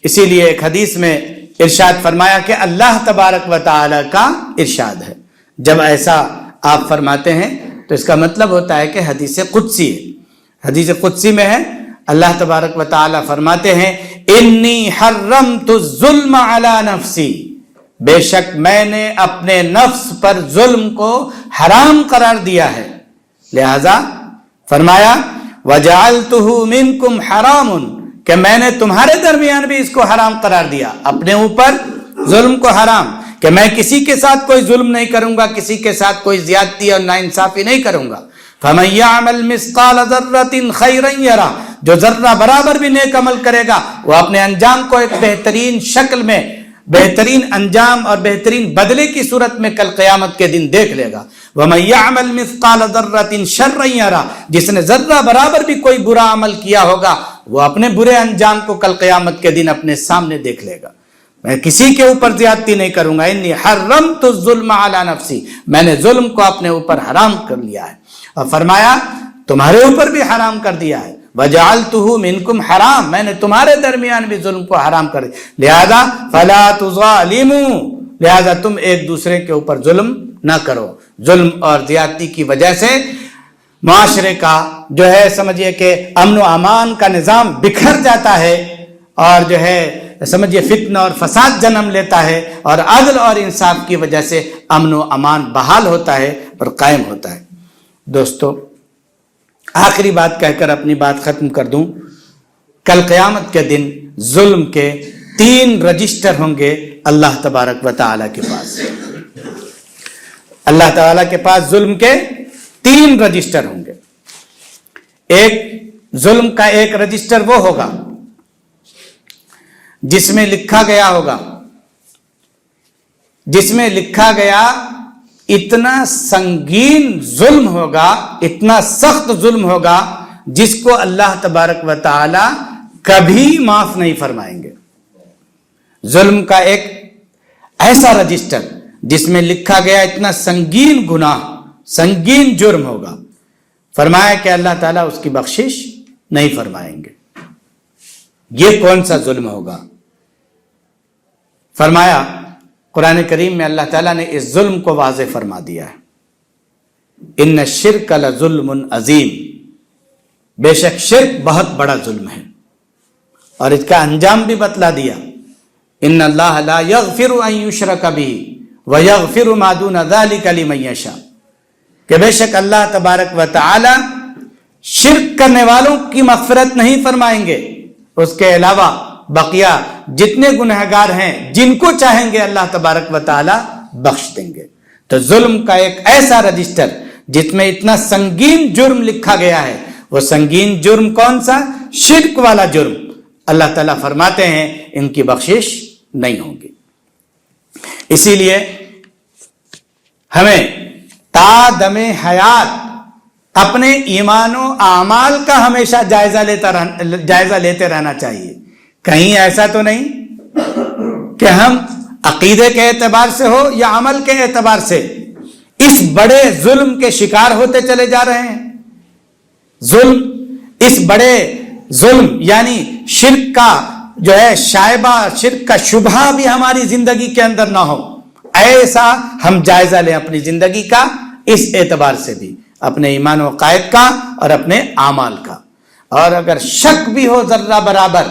اسی لیے ایک حدیث میں ارشاد فرمایا کہ اللہ تبارک و تعالی کا ارشاد ہے. جب ایسا آپ فرماتے ہیں تو اس کا مطلب ہوتا ہے کہ حدیث قدسی ہے. حدیث قدسی میں ہے اللہ تبارک و تعالی فرماتے ہیں انی حرمت الظلم علی نفسی، بے شک میں نے اپنے نفس پر ظلم کو حرام قرار دیا ہے. لہذا فرمایا وجعلتہ منکم حرام، کہ میں نے تمہارے درمیان بھی اس کو حرام قرار دیا، اپنے اوپر ظلم کو حرام، کہ میں کسی کے ساتھ کوئی ظلم نہیں کروں گا، کسی کے ساتھ کوئی زیادتی اور ناانصافی نہیں کروں گا. فَمَن يَعْمَلْ مِثْقَالَ ذَرَّةٍ خَيْرًا يَرَهُ، جو ذرہ برابر بھی نیک عمل کرے گا وہ اپنے انجام کو ایک بہترین شکل میں، بہترین انجام اور بہترین بدلے کی صورت میں کل قیامت کے دن دیکھ لے گا. وَمَن يَعْمَلْ مِثْقَالَ ذَرَّةٍ شَرًّا يَرَهُ، جس نے ذرہ برابر بھی کوئی برا عمل کیا ہوگا وہ اپنے برے انجام کو کل قیامت کے دن اپنے سامنے دیکھ لے گا. میں کسی کے اوپر زیادتی نہیں کروں گا. انی حرمت الظلم علی نفسی، میں نے ظلم کو اپنے اوپر حرام کر لیا ہے. اور فرمایا تمہارے اوپر بھی حرام کر دیا ہے. وجعلتہ منکم حرام، میں نے تمہارے درمیان بھی ظلم کو حرام کر دیا. لہذا فلا تظالموا، لہذا تم ایک دوسرے کے اوپر ظلم نہ کرو. ظلم اور زیادتی کی وجہ سے معاشرے کا جو ہے سمجھیے کہ امن و امان کا نظام بکھر جاتا ہے، اور جو ہے سمجھیے فتنہ اور فساد جنم لیتا ہے، اور عدل اور انصاف کی وجہ سے امن و امان بحال ہوتا ہے اور قائم ہوتا ہے. دوستو آخری بات کہہ کر اپنی بات ختم کر دوں. کل قیامت کے دن ظلم کے 3 رجسٹر ہوں گے اللہ تبارک و تعالی کے پاس. اللہ تعالی کے پاس ظلم کے 3 رجسٹر ہوں گے. ایک ظلم کا ایک رجسٹر وہ ہوگا جس میں لکھا گیا ہوگا، جس میں لکھا گیا اتنا سنگین ظلم ہوگا، اتنا سخت ظلم ہوگا جس کو اللہ تبارک و تعالی کبھی معاف نہیں فرمائیں گے. ظلم کا ایک ایسا رجسٹر جس میں لکھا گیا اتنا سنگین گناہ، سنگین جرم ہوگا. فرمایا کہ اللہ تعالیٰ اس کی بخشش نہیں فرمائیں گے. یہ کون سا ظلم ہوگا؟ فرمایا قرآن کریم میں اللہ تعالیٰ نے اس ظلم کو واضح فرما دیا ہے. ان الشرک لظلم عظیم، بے شک شرک بہت بڑا ظلم ہے، اور اس کا انجام بھی بتلا دیا. ان اللہ لا یغفر ان یشرک بہ ویغفر ما دون ذلک لمن یشاء، کہ بے شک اللہ تبارک و تعالی شرک کرنے والوں کی مغفرت نہیں فرمائیں گے، اس کے علاوہ بقیہ جتنے گنہگار ہیں جن کو چاہیں گے اللہ تبارک و تعالی بخش دیں گے. تو ظلم کا ایک ایسا رجسٹر جس میں اتنا سنگین جرم لکھا گیا ہے، وہ سنگین جرم کون سا؟ شرک والا جرم. اللہ تعالیٰ فرماتے ہیں ان کی بخشش نہیں ہوگی. اسی لیے ہمیں تا دم حیات اپنے ایمان و اعمال کا ہمیشہ جائزہ لیتے رہنا چاہیے. کہیں ایسا تو نہیں کہ ہم عقیدے کے اعتبار سے ہو یا عمل کے اعتبار سے اس بڑے ظلم کے شکار ہوتے چلے جا رہے ہیں. اس بڑے ظلم یعنی شرک کا جو ہے شائبہ، شرک کا شبہ بھی ہماری زندگی کے اندر نہ ہو، ایسا ہم جائزہ لیں اپنی زندگی کا، اس اعتبار سے بھی اپنے ایمان و عقائد کا اور اپنے اعمال کا. اور اگر شک بھی ہو ذرہ برابر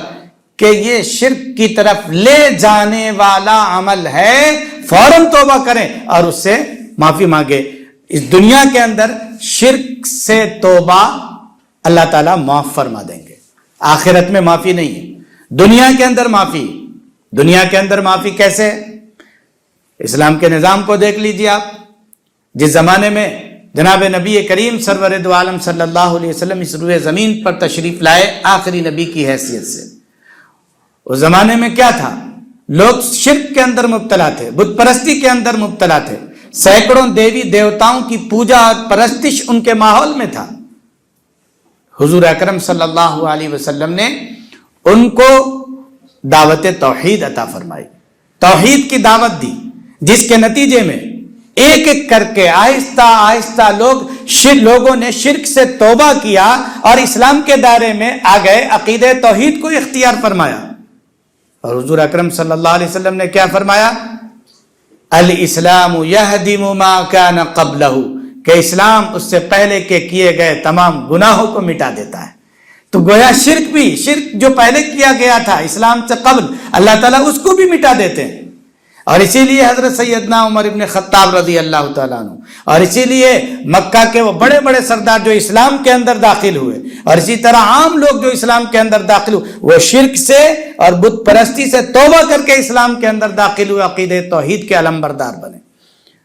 کہ یہ شرک کی طرف لے جانے والا عمل ہے، فوراً توبہ کریں اور اس سے معافی مانگے. اس دنیا کے اندر شرک سے توبہ اللہ تعالیٰ معاف فرما دیں گے. آخرت میں معافی نہیں ہے، دنیا کے اندر معافی. دنیا کے اندر معافی کیسے؟ اسلام کے نظام کو دیکھ لیجیے آپ. جس زمانے میں جناب نبی کریم سرور دو عالم صلی اللہ علیہ وسلم اس روئے زمین پر تشریف لائے آخری نبی کی حیثیت سے، اس زمانے میں کیا تھا؟ لوگ شرک کے اندر مبتلا تھے، بت پرستی کے اندر مبتلا تھے. سینکڑوں دیوی دیوتاؤں کی پوجا اور پرستش ان کے ماحول میں تھا. حضور اکرم صلی اللہ علیہ وسلم نے ان کو دعوت توحید عطا فرمائی، توحید کی دعوت دی، جس کے نتیجے میں ایک ایک کر کے آہستہ آہستہ لوگوں نے شرک سے توبہ کیا اور اسلام کے دائرے میں آ گئے، عقیدہ توحید کو اختیار فرمایا. اور حضور اکرم صلی اللہ علیہ وسلم نے کیا فرمایا؟ الاسلام یہدم ما کان قبلہ، کہ اسلام اس سے پہلے کے کیے گئے تمام گناہوں کو مٹا دیتا ہے۔ تو گویا شرک جو پہلے کیا گیا تھا اسلام سے قبل، اللہ تعالیٰ اس کو بھی مٹا دیتے ہیں۔ اور اسی لیے حضرت سیدنا عمر ابن خطاب رضی اللہ تعالیٰ عنہ، اور اسی لیے مکہ کے وہ بڑے بڑے سردار جو اسلام کے اندر داخل ہوئے، اور اسی طرح عام لوگ جو اسلام کے اندر داخل ہوئے، وہ شرک سے اور بت پرستی سے توبہ کر کے اسلام کے اندر داخل ہوئے، عقیدہ توحید کے علمبردار بنے۔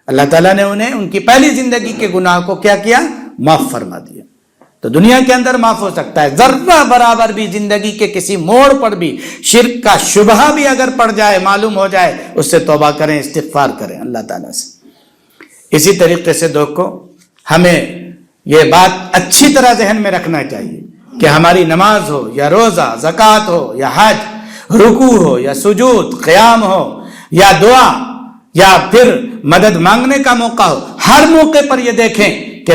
اللہ تعالیٰ نے انہیں ان کی پہلی زندگی کے گناہ کو کیا کیا؟ معاف فرما دیا۔ تو دنیا کے اندر معاف ہو سکتا ہے، ذرہ برابر بھی زندگی کے کسی موڑ پر بھی شرک کا شبہہ بھی اگر پڑ جائے، معلوم ہو جائے، اس سے توبہ کریں، استغفار کریں اللہ تعالیٰ سے۔ اسی طریقے سے دوستو، ہمیں یہ بات اچھی طرح ذہن میں رکھنا چاہیے کہ ہماری نماز ہو یا روزہ، زکوٰۃ ہو یا حج، رکوع ہو یا سجود، قیام ہو یا دعا یا پھر مدد مانگنے کا موقع ہو، ہر موقع پر یہ دیکھیں کہ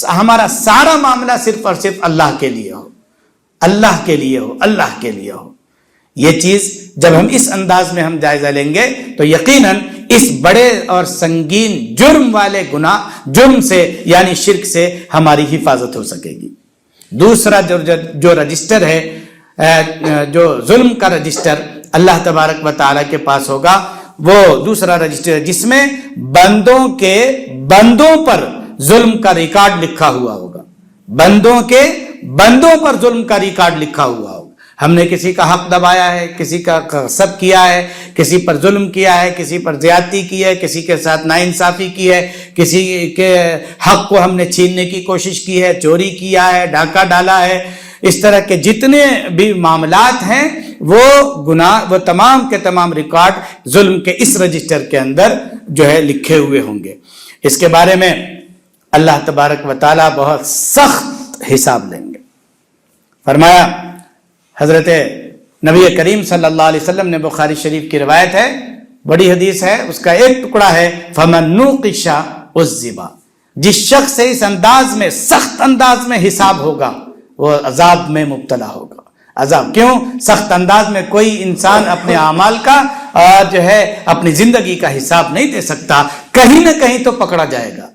ہمارا سارا معاملہ صرف اور صرف اللہ کے لیے ہو، اللہ کے لیے ہو، اللہ کے لیے ہو۔ یہ چیز جب ہم اس انداز میں ہم جائزہ لیں گے تو یقیناً اس بڑے اور سنگین جرم والے جرم سے یعنی شرک سے ہماری حفاظت ہو سکے گی۔ دوسرا جو رجسٹر ہے، جو ظلم کا رجسٹر اللہ تبارک و تعالیٰ کے پاس ہوگا، وہ دوسرا رجسٹر ہے جس میں بندوں پر ظلم کا ریکارڈ لکھا ہوا ہوگا، بندوں پر ظلم کا ریکارڈ لکھا ہوا ہوگا۔ ہم نے کسی کا حق دبایا ہے، کسی کا غصب کیا ہے، کسی پر ظلم کیا ہے، کسی پر زیادتی کی ہے، کسی کے ساتھ ناانصافی کی ہے، کسی کے حق کو ہم نے چھیننے کی کوشش کی ہے، چوری کیا ہے، ڈاکہ ڈالا ہے، اس طرح کے جتنے بھی معاملات ہیں وہ تمام کے تمام ریکارڈ ظلم کے اس رجسٹر کے اندر جو ہے لکھے ہوئے ہوں گے۔ اس کے بارے میں اللہ تبارک و تعالیٰ بہت سخت حساب لیں گے۔ فرمایا، حضرت نبی کریم صلی اللہ علیہ وسلم نے، بخاری شریف کی روایت ہے، بڑی حدیث ہے، اس کا ایک ٹکڑا ہے، فَمَن نُوقِشَ عُذِّبَ، جس شخص سے اس انداز میں، سخت انداز میں حساب ہوگا، وہ عذاب میں مبتلا ہوگا۔ عذاب کیوں؟ سخت انداز میں کوئی انسان اپنے اعمال کا اور جو ہے اپنی زندگی کا حساب نہیں دے سکتا، کہیں نہ کہیں تو پکڑا جائے گا۔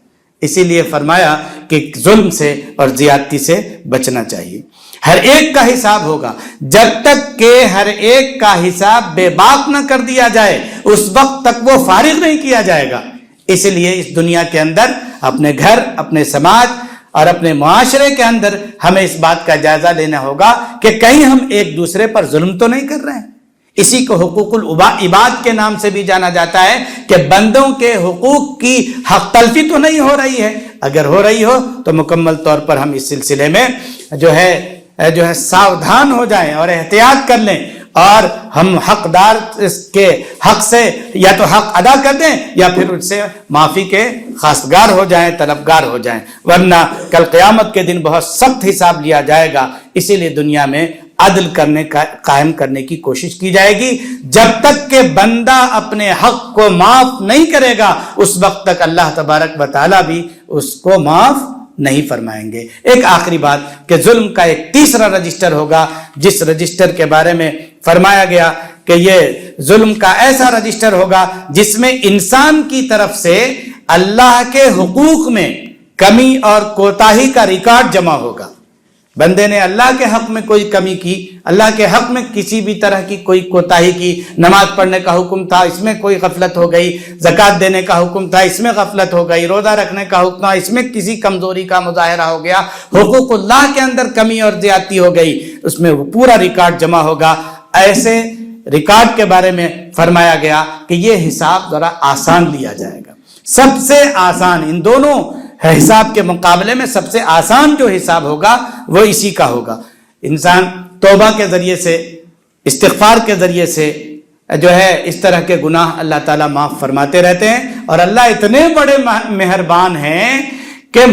اسی لیے فرمایا کہ ظلم سے اور زیادتی سے بچنا چاہیے۔ ہر ایک کا حساب ہوگا، جب تک کہ ہر ایک کا حساب بے باک نہ کر دیا جائے اس وقت تک وہ فارغ نہیں کیا جائے گا۔ اس لیے اس دنیا کے اندر اپنے گھر، اپنے سماج اور اپنے معاشرے کے اندر ہمیں اس بات کا جائزہ لینا ہوگا کہ کہیں ہم ایک دوسرے پر ظلم تو نہیں کر رہے ہیں۔ اسی کو حقوق العباد کے نام سے بھی جانا جاتا ہے کہ بندوں کے حقوق کی حق تلفی تو نہیں ہو رہی ہے۔ اگر ہو رہی ہو تو مکمل طور پر ہم اس سلسلے میں جو ہے ساودھان ہو جائیں اور احتیاط کر لیں، اور ہم حقدار کے حق سے یا تو حق ادا کر دیں یا پھر اس سے معافی کے خواستگار ہو جائیں، طلبگار ہو جائیں، ورنہ کل قیامت کے دن بہت سخت حساب لیا جائے گا۔ اسی لیے دنیا میں عدل قائم کرنے کی کوشش کی جائے گی۔ جب تک کہ بندہ اپنے حق کو معاف نہیں کرے گا اس وقت تک اللہ تبارک و تعالیٰ بھی اس کو معاف نہیں فرمائیں گے۔ ایک آخری بات کہ ظلم کا ایک تیسرا رجسٹر ہوگا، جس رجسٹر کے بارے میں فرمایا گیا کہ یہ ظلم کا ایسا رجسٹر ہوگا جس میں انسان کی طرف سے اللہ کے حقوق میں کمی اور کوتاہی کا ریکارڈ جمع ہوگا۔ بندے نے اللہ کے حق میں کوئی کمی کی، اللہ کے حق میں کسی بھی طرح کی کوئی کوتاہی کی، نماز پڑھنے کا حکم تھا، اس میں کوئی غفلت ہو گئی، زکوٰۃ دینے کا حکم تھا، اس میں غفلت ہو گئی، روزہ رکھنے کا حکم تھا، اس میں کسی کمزوری کا مظاہرہ ہو گیا، حقوق اللہ کے اندر کمی اور زیادتی ہو گئی، اس میں وہ پورا ریکارڈ جمع ہوگا۔ ایسے ریکارڈ کے بارے میں فرمایا گیا کہ یہ حساب ذرا آسان لیا جائے گا، سب سے آسان، ان دونوں حساب کے مقابلے میں سب سے آسان جو حساب ہوگا وہ اسی کا ہوگا۔ انسان توبہ کے ذریعے سے، استغفار کے ذریعے سے جو ہے اس طرح کے گناہ اللہ تعالیٰ معاف فرماتے رہتے ہیں، اور اللہ اتنے بڑے مہربان ہیں کہ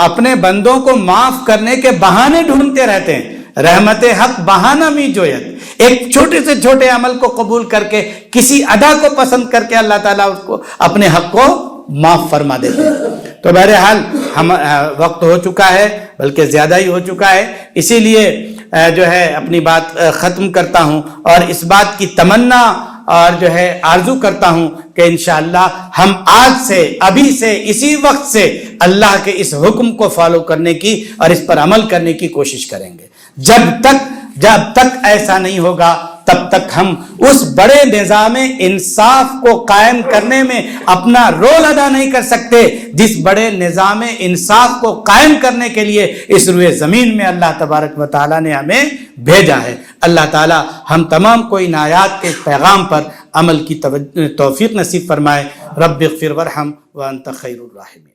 اپنے بندوں کو معاف کرنے کے بہانے ڈھونڈتے رہتے ہیں۔ رحمت حق بہانہ می جویت، ایک چھوٹے سے چھوٹے عمل کو قبول کر کے، کسی ادا کو پسند کر کے اللہ تعالیٰ اس کو اپنے حق کو معاف فرما دیتے ہیں۔ تو بہرحال ہم وقت ہو چکا ہے، بلکہ زیادہ ہی ہو چکا ہے، اسی لیے جو ہے اپنی بات ختم کرتا ہوں اور اس بات کی تمنا اور جو ہے آرزو کرتا ہوں کہ انشاءاللہ ہم آج سے، ابھی سے، اسی وقت سے اللہ کے اس حکم کو فالو کرنے کی اور اس پر عمل کرنے کی کوشش کریں گے۔ جب تک ایسا نہیں ہوگا تب تک ہم اس بڑے نظام انصاف کو قائم کرنے میں اپنا رول ادا نہیں کر سکتے جس بڑے نظام انصاف کو قائم کرنے کے لیے اس روئے زمین میں اللہ تبارک و تعالیٰ نے ہمیں بھیجا ہے۔ اللہ تعالیٰ ہم تمام کو ان آیات کے پیغام پر عمل کی توفیق نصیب فرمائے۔ رب اغفر ورحم وانت خیر الراحمین۔